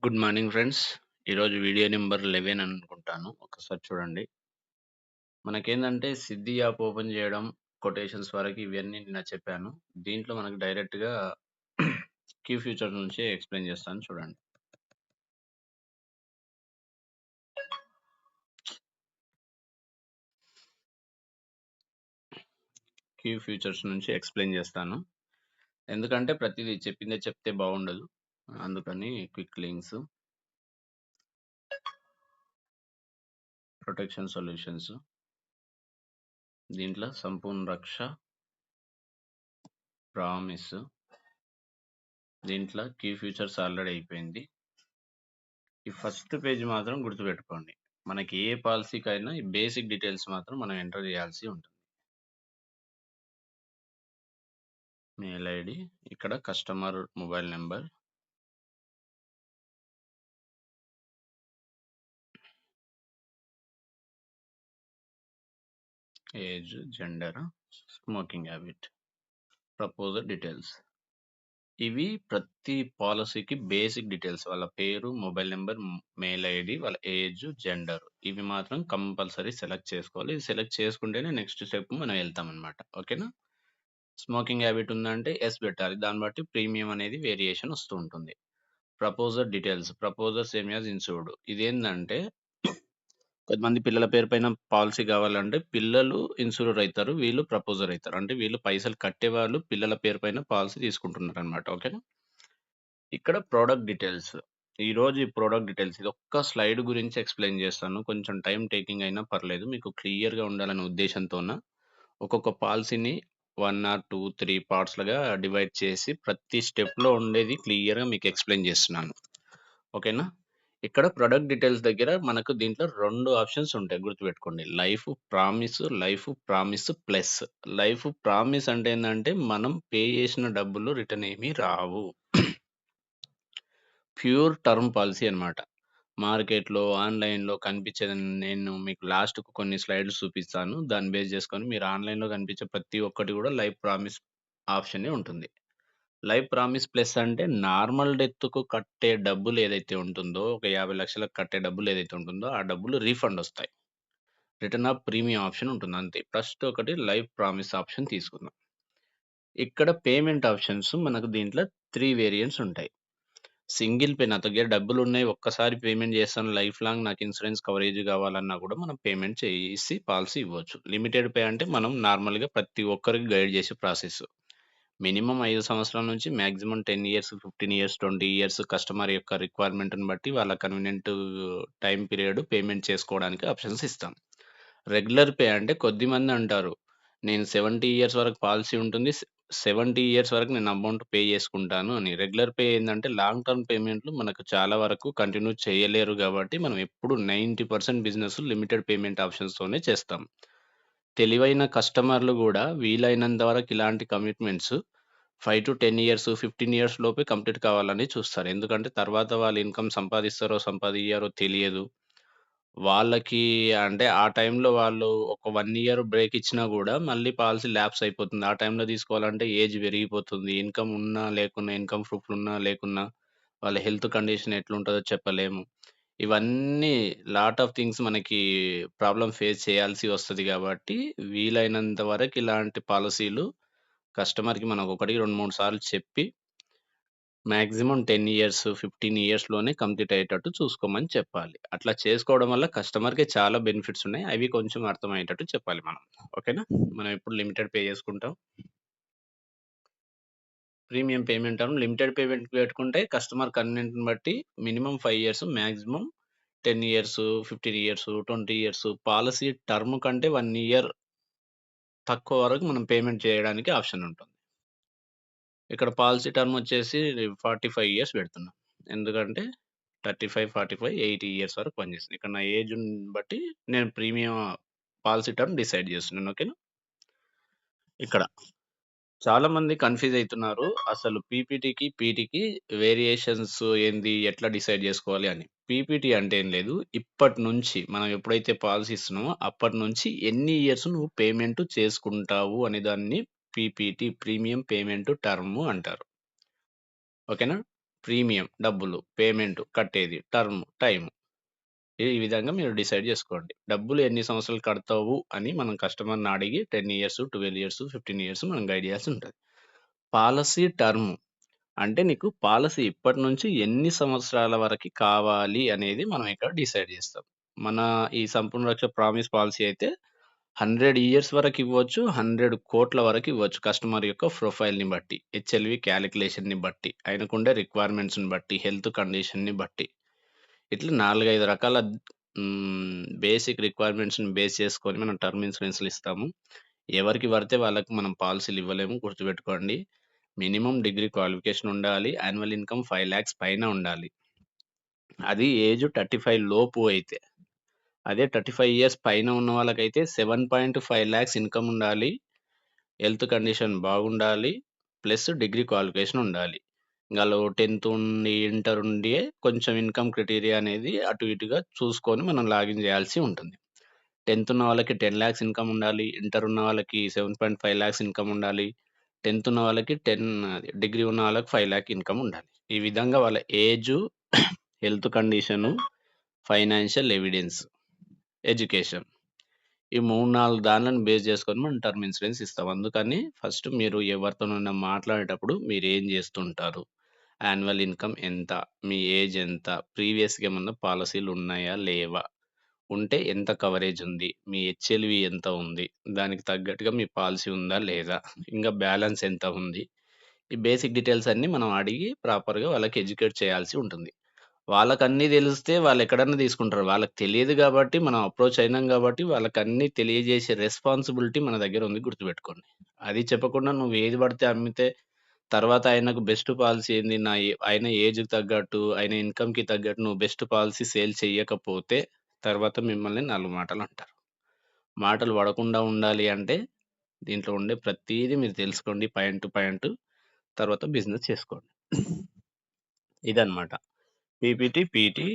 Good morning friends. ఈరోజు video number 11 అనుకుంటాను. ఒకసారి చూడండి. మనకేందంటే సిద్ధి యాప్ ఓపెన్ చేయడం, కొటేషన్స్ వరకు ఇవన్నీ నిన్న చెప్పాను. దీంట్లో మనకు డైరెక్ట్‌గా కీ ఫ్యూచర్ నుంచి ఎక్స్‌ప్లెయిన్ చేస్తాను చూడండి. కీ ఫ్యూచర్స్ నుంచి ఎక్స్‌ప్లెయిన్ చేస్తాను. ఎందుకంటే ప్రతిదీ చెప్పిందే చెప్తే బాగుండదు. అందుకని క్విక్ లింక్స్, ప్రొటెక్షన్ సొల్యూషన్స్, దీంట్లో సంపూర్ణ రక్ష, ప్రామిస్, దీంట్లో కీ ఫ్యూచర్స్ ఆల్రెడీ అయిపోయింది. ఈ ఫస్ట్ పేజ్ మాత్రం గుర్తుపెట్టుకోండి. మనకి ఏ పాలసీకైనా ఈ బేసిక్ డీటెయిల్స్ మాత్రం మనం ఎంటర్ చేయాల్సి ఉంటుంది. మెయిల్ ఐడి, ఇక్కడ customer mobile number, age, gender, smoking habit, proposal details. ఇవి ప్రతి పాలసీకి బేసిక్ డీటెయిల్స్. వాళ్ళ పేరు, మొబైల్ నెంబర్, మెయిల్ ఐడి, వాళ్ళ ఏజ్, జెండర్ ఇవి మాత్రం కంపల్సరీ సెలెక్ట్ చేసుకోవాలి. ఇది సెలెక్ట్ చేసుకుంటేనే నెక్స్ట్ స్టెప్ మనం వెళ్తామన్నమాట. ఓకేనా? స్మోకింగ్ హ్యాబిట్ ఉందంటే ఎస్ పెట్టాలి. దాన్ని బట్టి ప్రీమియం అనేది వేరియేషన్ వస్తూ ఉంటుంది. Proposer details. Proposer same as insured. ఇదేందంటే కొంతమంది పిల్లల పేరు పైన పాలసీ కావాలంటే పిల్లలు ఇన్సూరర్ అయితారు. వీళ్ళు ప్రపోజర్ అయితారు. అంటే వీళ్ళు పైసలు కట్టేవాళ్ళు పిల్లల పేరు పైన పాలసీ తీసుకుంటున్నారనమాట. ఓకేనా? ఇక్కడ ప్రొడక్ట్ డీటెయిల్స్. ఈరోజు ఈ ప్రొడక్ట్ డీటెయిల్స్ ఇది ఒక్క స్లైడ్ గురించి ఎక్స్‌ప్లెయిన్ చేస్తాను. కొంచెం టైమ్ టేకింగ్ అయినా పర్లేదు. మీకు క్లియర్‌గా ఉండాలనే ఉద్దేశంతోన ఒక్కొక్క పాలసీని 1 ఆర్ 2, 3 పార్ట్స్‌లుగా డివైడ్ చేసి ప్రతి స్టెప్‌లో ఉండేది క్లియర్‌గా మీకు ఎక్స్‌ప్లెయిన్ చేస్తున్నాను. ఓకేనా? ఇక్కడ ప్రొడక్ట్ డీటెయిల్స్ దగ్గర మనకు దీంట్లో 2 ఆప్షన్స్ ఉంటాయి గుర్తుపెట్టుకోండి. Life promise plus. Life promise అంటే ఏందంటే మనం పే చేసిన డబ్బులు రిటర్న్ ఏమీ రావు. ప్యూర్ టర్మ్ పాలిసీ అన్నమాట. మార్కెట్‌లో, ఆన్‌లైన్‌లో కనిపించేది నేను మీకు లాస్ట్‌కు కొన్ని స్లైడ్స్ చూపిస్తాను. దాన్ని బేస్ చేసుకొని మీరు ఆన్‌లైన్‌లో కనిపించే ప్రతి ఒక్కటి కూడా లైఫ్ ప్రామిస్ ఆప్షనే ఉంటుంది. లైఫ్ ప్రామిస్ ప్లస్ అంటే నార్మల్ డెత్‌కు కట్టే డబ్బులు ఏదైతే ఉంటుందో, ఒక 50,00,000కి కట్టే డబ్బులు ఏదైతే ఉంటుందో, ఆ డబ్బులు రీఫండ్ ఒస్తాయి. రిటర్న్ ఆఫ్ ప్రీమియం ఆప్షన్ ఉంటుంది అంతే. ఫస్ట్ ఒకటి లైఫ్ ప్రామిస్ ఆప్షన్ తీసుకుందాం. ఇక్కడ పేమెంట్ ఆప్షన్స్ మనకు దీంట్లో 3 వేరియంట్స్ ఉంటాయి. సింగిల్ పే నా దగ్గర డబ్బులున్నాయి. ఒక్కసారి పేమెంట్ చేస్తాను. లైఫ్ లాంగ్ నాకు ఇన్స్యూరెన్స్ కవరేజ్ కావాలన్నా కూడా మనం పేమెంట్ చేసి పాలసీ ఇవ్వచ్చు. లిమిటెడ్ పే అంటే మనం నార్మల్‌గా ప్రతి ఒక్కరికి గైడ్ చేసే ప్రాసెస్. మినిమమ్ 5 సంవత్సరాల నుంచి maximum 10 years, 15 years, 20 years customer యొక్క రిక్వైర్మెంట్‌ని బట్టి వాళ్ళ కన్వీనియంట్ టైమ్ పీరియడ్ పేమెంట్ చేసుకోవడానికి ఆప్షన్స్ ఇస్తాం. రెగ్యులర్ పే అంటే కొద్దిమంది అంటారు. నేను 70 ఇయర్స్ వరకు పాలిసీ ఉంటుంది. 70 ఇయర్స్ వరకు నేను అమౌంట్ పే చేసుకుంటాను అని. రెగ్యులర్ పే ఏందంటే లాంగ్ టర్మ్ పేమెంట్‌లు మనకు చాలా వరకు కంటిన్యూ చేయలేరు గాబట్టి, మనం ఎప్పుడు 90% బిజినెస్ లిమిటెడ్ పేమెంట్ ఆప్షన్స్‌తోనే చేస్తాం. తెలివైన కస్టమర్‌లు గూడా వీలైనంత వరకు ఇలాంటి కమిట్మెంట్స్ 5-10 ఇయర్స్, 15 ఇయర్స్ లోపే కంప్లీట్ కావాలని చూస్తారు. ఎందుకంటే తర్వాత వాళ్ళు ఇన్‌కమ్ సంపాదిస్తారో, సంపాదియ్యరో తెలియదు. వాళ్ళకి అంటే ఆ టైంలో వాళ్ళు ఒక 1 ఇయర్ బ్రేక్ ఇచ్చినా గూడా మళ్ళీ పాలిసీ ల్యాప్స్ అయిపోతుంది. ఆ టైంలో తీసుకోవాలంటే ఏజ్ పెరిగిపోతుంది. ఇన్‌కమ్ ఉన్నా, లేకున్నా ఇన్‌కమ్ ప్రూఫ్‌లున్నా, లేకున్నా వాళ్ళ హెల్త్ కండిషన్ ఎట్లుంటదో చెప్పలేము. ఇవన్నీ లాట్ ఆఫ్ థింగ్స్ మనకి ప్రాబ్లమ్ ఫేస్ చేయాల్సి వస్తది గాబట్టి, వీలైనంత వరకు ఇలాంటి పాలిసీలు కస్టమర్‌కి మనం ఒకటికి 2, 3 సార్లు చెప్పి మాక్సిమం 10 ఇయర్స్, 15 ఇయర్స్‌లోనే కంప్లీట్ అయ్యేటట్టు చూసుకోమని చెప్పాలి. అట్లా చేసుకోవడం వల్ల కస్టమర్‌కి చాలా బెనిఫిట్స్ ఉన్నాయి. అవి కొంచెం అర్థమయ్యేటట్టు చెప్పాలి మనం. ఓకేనా? మనం ఎప్పుడు లిమిటెడ్ పే చేసుకుంటాం. Premium payment term limited payment పెట్టుకుంటే కస్టమర్ కన్వీనియంట్‌ని బట్టి minimum 5 years, maximum 10 years, 15 years, 20 years policy term కంటే 1 ఇయర్ తక్కువ వరకు మనం పేమెంట్ చేయడానికి ఆప్షన్ ఉంటుంది. ఇక్కడ పాలిసీ టర్మ్ వచ్చేసి 45 ఇయర్స్ పెడుతున్నా. ఎందుకంటే 35, 45, 80 ఇయర్స్ వరకు పనిచేస్తుంది. ఇక్కడ నా ఏజ్‌ని బట్టి నేను ప్రీమియం పాలిసీ టర్మ్ డిసైడ్ చేస్తున్నాను. ఓకేనా? ఇక్కడ చాలామంది కన్‌ఫ్యూజ్ అయితున్నారు. అసలు పీపీటీకి, పీటీకి వేరియేషన్స్ ఏంది? ఎట్లా డిసైడ్ జేసుకోవాలి అని. పీపీటీ అంటే ఏం లేదు. ఇప్పటి నుంచి మనం ఎప్పుడైతే పాలిసీ ఇస్తున్నామో అప్పటి నుంచి ఎన్ని ఇయర్స్ నువ్వు పేమెంట్ చేసుకుంటావు అనే దాన్ని పీపీటీ ప్రీమియం పేమెంట్ టర్మ్ అంటారు. ఓకేనా? ప్రీమియం డబ్బులు, పేమెంట్ కట్టేది, టైము. ఈ విధంగా మీరు డిసైడ్ జేసుకోండి. డబ్బులు ఎన్ని సంవత్సరాలు కడతావు అని మనం కస్టమర్‌ని అడిగి 10 ఇయర్స్, 12 ఇయర్స్, 15 ఇయర్స్ మనం గైడ్ చేయాల్సి ఉంటది. పాలసీ టర్మ్ అంటే నీకు పాలసీ ఇప్పటి నుంచి ఎన్ని సంవత్సరాల వరకి కావాలి అనేది మనం ఇక్కడ డిసైడ్ జేస్తాం. మన ఈ సంపూర్ణ రక్ష ప్రామిస్ పాలిసీ అయితే 100 ఇయర్స్ వరకు ఇవ్వచ్చు. 100 కోట్ల వరకు ఇవ్వచ్చు. కస్టమర్ యొక్క ప్రొఫైల్‌ని బట్టి, హెచ్ఎల్‌వి కాలిక్యులేషన్‌ని బట్టి, ఆయనకుండే రిక్వైర్మెంట్స్‌ని బట్టి, హెల్త్ కండిషన్‌ని బట్టి. ఇట్లా 4, 5 రకాల బేసిక్ రిక్వైర్మెంట్స్‌ని బేస్ చేసుకొని మనం టర్మ్ ఇన్సూరెన్స్‌లు ఇస్తాము. ఎవరికి పడితే వాళ్ళకి మనం పాలిసీలు ఇవ్వలేము గుర్తుపెట్టుకోండి. మినిమమ్ డిగ్రీ క్వాలిఫికేషన్ ఉండాలి. యాన్యువల్ ఇన్‌కమ్ 5,00,000 పైన ఉండాలి. అది ఏజ్ 35 లోపు అయితే. అదే 35 ఇయర్స్ పైన ఉన్న వాళ్ళకైతే 7.5 లాక్స్ ఇన్‌కమ్ ఉండాలి. హెల్త్ కండిషన్ బాగుండాలి. ప్లస్ డిగ్రీ క్వాలిఫికేషన్ ఉండాలి. ఇంగాళ్ళు 10థ్ ఉండి, ఇంటర్ ఉండి కొంచెం ఇన్‌కమ్ క్రైటీరియా అనేది అటు ఇటుగా చూసుకొని మనం లాగిన్ చేయాల్సి ఉంటుంది. 10థ్ ఉన్న వాళ్ళకి 10,00,000 ఇన్‌కమ్ ఉండాలి. ఇంటర్ ఉన్న వాళ్ళకి 7.5 లాక్స్ ఇన్‌కమ్ ఉండాలి. 10థ్ ఉన్న వాళ్ళకి డిగ్రీ ఉన్న వాళ్ళకి 5,00,000 ఇన్‌కమ్ ఉండాలి. ఈ విధంగా వాళ్ళ age, health condition, financial evidence, education ఈ 3, 4 దాన్లను బేస్ చేసుకొని మనం టర్మ్ ఇన్సూరెన్స్ ఇస్తాం. అందుకని ఫస్ట్ మీరు ఎవరితోనైనా మాట్లాడేటప్పుడు మీరేం జేస్తుంటారు? యాన్యువల్ ఇన్‌కమ్ ఎంత? మీ ఏజ్ ఎంత? ప్రీవియస్‌గా ఏమన్నా పాలిసీలు ఉన్నాయా? లేవా? ఉంటే ఎంత కవరేజ్ ఉంది? మీ హెచ్ఎల్‌వి ఎంత ఉంది? దానికి తగ్గట్టుగా మీ పాలిసీ ఉందా? లేదా? ఇంగా బ్యాలెన్స్ ఎంత ఉంది? ఈ బేసిక్ డీటెయిల్స్ అన్నీ మనం అడిగి ప్రాపర్‌గా వాళ్ళకి ఎడ్యుకేట్ చేయాల్సి ఉంటుంది. వాళ్ళకన్నీ దెలిస్తే వాళ్ళెక్కడన్నా తీసుకుంటారు. వాళ్ళకి తెలియదు గాబట్టి మనం అప్రోచ్ అయినాం గాబట్టి వాళ్ళకన్నీ తెలియజేసే రెస్పాన్సిబిలిటీ మన దగ్గర ఉంది గుర్తుపెట్టుకోండి. అది చెప్పకుండా నువ్వు ఏది పడితే అమ్మితే తర్వాత ఆయనకు బెస్ట్ పాలిసీ ఏంది? ఆయన ఏజ్‌కి తగ్గట్టు, ఆయన ఇన్‌కమ్‌కి తగ్గట్టు నువ్వు బెస్ట్ పాలిసీ సేల్ చెయ్యకపోతే తర్వాత మిమ్మల్ని 4 మాటలంటారు. మాటలు పడకుండా ఉండాలి అంటే దీంట్లో ఉండే ప్రతీదీ మీరు తెలుసుకోండి పాయింట్ టు పాయింట్. తర్వాత బిజినెస్ చేసుకోండి. ఇదన్నమాట. పీపీటీ, పీటీ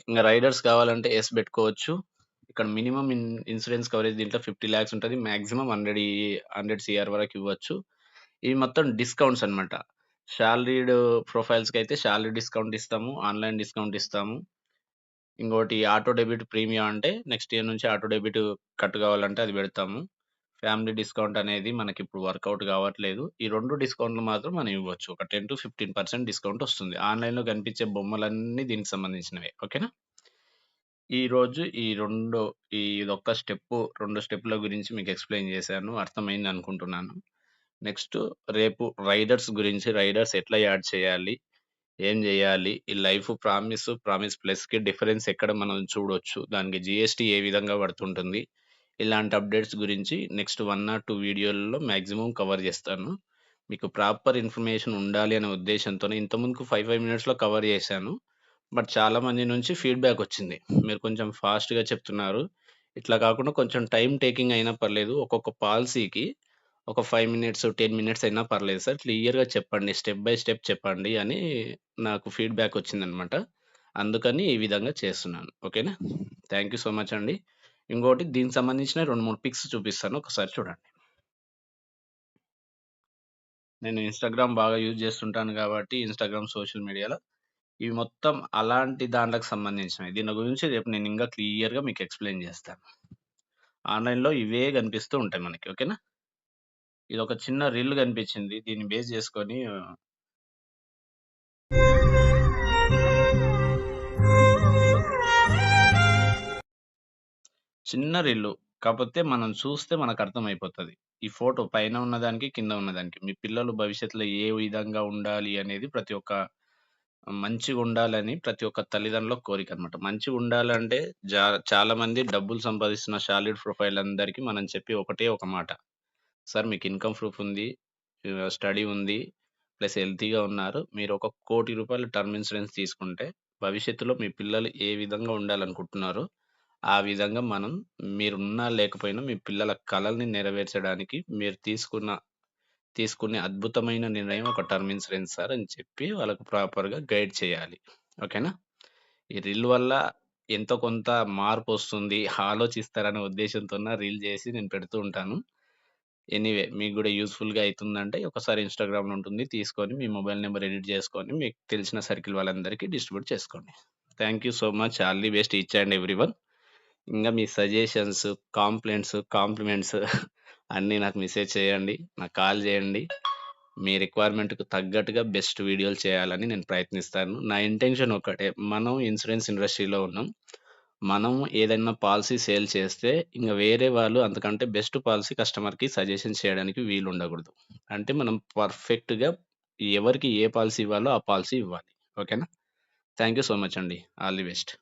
ఇంగ రైడర్స్ కావాలంటే యెస్ బెట్టుకోవచ్చు. ఇక్కడ మినిమమ్ ఇన్స్యూరెన్స్ కవరేజ్ దీంట్లో 50,00,000 ఉంటది. మాక్సిమం 100 సీఆర్ వరకు ఇవ్వచ్చు. ఇవి మొత్తం డిస్కౌంట్స్ అన్నమాట. సాలరీడ్ ప్రొఫైల్స్‌కైతే సాలరీ డిస్కౌంట్ ఇస్తాము. ఆన్‌లైన్ డిస్కౌంట్ ఇస్తాము. ఇంకోటి ఆటో డెబిట్ ప్రీమియం అంటే నెక్స్ట్ ఇయర్ నుంచి ఆటో డెబిట్ కట్ కావాలంటే అది పెడతాము. ఫ్యామిలీ డిస్కౌంట్ అనేది మనకిప్పుడు వర్కౌట్ కావట్లేదు. ఈ 2 డిస్కౌంట్‌లు మాత్రం మనం ఇవ్వచ్చు. ఒక 10-15% డిస్కౌంట్ వస్తుంది. ఆన్‌లైన్‌లో కనిపించే బొమ్మలన్నీ దీనికి సంబంధించినవే. ఓకేనా? ఈరోజు ఇదొక్క స్టెప్పు, 2 స్టెప్పుల గురించి మీకు ఎక్స్‌ప్లెయిన్ చేశాను. అర్థమైందనుకుంటున్నాను. నెక్స్ట్ రేపు రైడర్స్ ఎట్లా యాడ్ చేయాలి? ఏం జేయాలి? ఈ లైఫ్ ప్రామిస్ ప్లస్‌కి డిఫరెన్స్ ఎక్కడ మనం చూడొచ్చు? దానికి జీఎస్టీ ఏ విధంగా పడుతుంటుంది? ఇలాంటి అప్‌డేట్స్ గురించి నెక్స్ట్ 1 ఆర్ 2 వీడియోలలో మాక్సిమం కవర్ జేస్తాను. మీకు ప్రాపర్ ఇన్ఫర్మేషన్ ఉండాలి అనే ఉద్దేశ్యంతోనే ఇంతకుముందుకు 5 మినిట్స్‌లో కవర్ చేశాను. బట్ చాలా మంది నుంచి ఫీడ్‌బ్యాక్ వచ్చింది. మీరు కొంచెం ఫాస్ట్‌గా చెప్తున్నారు. ఇట్లా కాకుండా కొంచెం టైమ్ టేకింగ్ అయినా పర్లేదు. ఒక్కొక్క పాలిసీకి ఒక 5 మినిట్స్, 10 మినిట్స్ అయినా పర్లేదు సార్. క్లియర్‌గా చెప్పండి. స్టెప్ బై స్టెప్ చెప్పండి అని నాకు ఫీడ్‌బ్యాక్ వచ్చిందనమాట. అందుకని ఈ విధంగా చేస్తున్నాను. ఓకేనా? థాంక్ యూ సో మచ్ అండి. ఇంకోటి దీనికి సంబంధించిన 2, 3 పిక్స్ చూపిస్తాను. ఒకసారి చూడండి. నేను ఇన్‌స్టాగ్రామ్ బాగా యూజ్ చేస్తుంటాను కాబట్టి ఇన్‌స్టాగ్రామ్ సోషల్ మీడియాలో ఇవి మొత్తం అలాంటి దాంట్లకు సంబంధించినవి. దీని గురించి రేపు నేను ఇంకా క్లియర్‌గా మీకు ఎక్స్‌ప్లెయిన్ చేస్తాను. ఆన్‌లైన్‌లో ఇవే కనిపిస్తూ ఉంటాయి మనకి. ఓకేనా? ఇదొక చిన్న రీల్ కనిపించింది. దీన్ని బేస్ చేసుకొని చిన్న రీల్లు. కాపోతే మనం చూస్తే మనకర్థమైపోతది. ఈ ఫోటో పైన ఉన్నదానికి, కింద ఉన్నదానికి. మీ పిల్లలు భవిష్యత్తులో ఏ విధంగా ఉండాలి అనేది మంచిగుండాలని ప్రతి ఒక్క తల్లిదండ్రుల కోరికనమాట. మంచిగుండాలంటే చాలామంది డబ్బులు సంపాదిస్తున్న సాలిడ్ ప్రొఫైల్ అందరికి మనం చెప్పే ఒకటే ఒక మాట. సార్ మీకు ఇన్‌కమ్ ప్రూఫ్ ఉంది. స్టడీ ఉంది. ప్లస్ హెల్తీగా ఉన్నారు. మీరు ఒక రూ. 1,00,00,000 టర్మ్ ఇన్స్యూరెన్స్ తీసుకుంటే భవిష్యత్తులో మీ పిల్లలు ఏ విధంగా ఉండాలనుకుంటున్నారో ఆ విధంగా మనం మీరున్నా లేకపోయినా మీ పిల్లల కలల్ని నెరవేర్చడానికి మీరు తీసుకునే అద్భుతమైన నిర్ణయం ఒక టర్మ్ ఇన్సూరెన్స్ సార్ అని చెప్పి వాళ్ళకి ప్రాపర్‌గా గైడ్ చేయాలి. ఓకేనా? ఈ రీల్ వల్ల ఎంతో కొంత మార్పొస్తుంది. ఆలోచిస్తారనే ఉద్దేశ్యంతోన రీల్ చేసి నేను పెడుతూ ఉంటాను. ఎనీవే మీకు గూడా యూజ్‌ఫుల్‌గా అయితుందంటే ఒకసారి ఇన్‌స్టాగ్రామ్‌లో ఉంటుంది. తీసుకొని మీ మొబైల్ నంబర్ ఎడిట్ చేసుకొని మీకు తెలిసిన సర్కిల్ వాళ్ళందరికీ డిస్ట్రిబ్యూట్ చేసుకోండి. Thank you so much. All the best each and everyone. ఇంగా మీ సజెషన్స్, కాంప్లిమెంట్స్ అన్నీ నాకు మెసేజ్ చేయండి. నాకు కాల్ చేయండి. మీ రిక్వైర్మెంట్‌కి తగ్గట్టుగా బెస్ట్ వీడియోలు చేయాలని నేను ప్రయత్నిస్తాను. నా ఇంటెన్షన్ ఒక్కటే. మనం ఇన్సూరెన్స్ ఇండస్ట్రీలో ఉన్నాం. మనం ఏదైనా పాలిసీ సేల్ చేస్తే ఇంగ వేరే వాళ్ళు అంతకంటే బెస్ట్ పాలిసీ కస్టమర్‌కి సజెషన్ చేయడానికి వీలుండకూడదు. అంటే మనం పర్ఫెక్ట్‌గా ఎవరికి ఏ పాలిసీ ఇవ్వాలో ఆ పాలిసీ ఇవ్వాలి. ఓకేనా? థాంక్ యూ సో మచ్ అండి. All the best.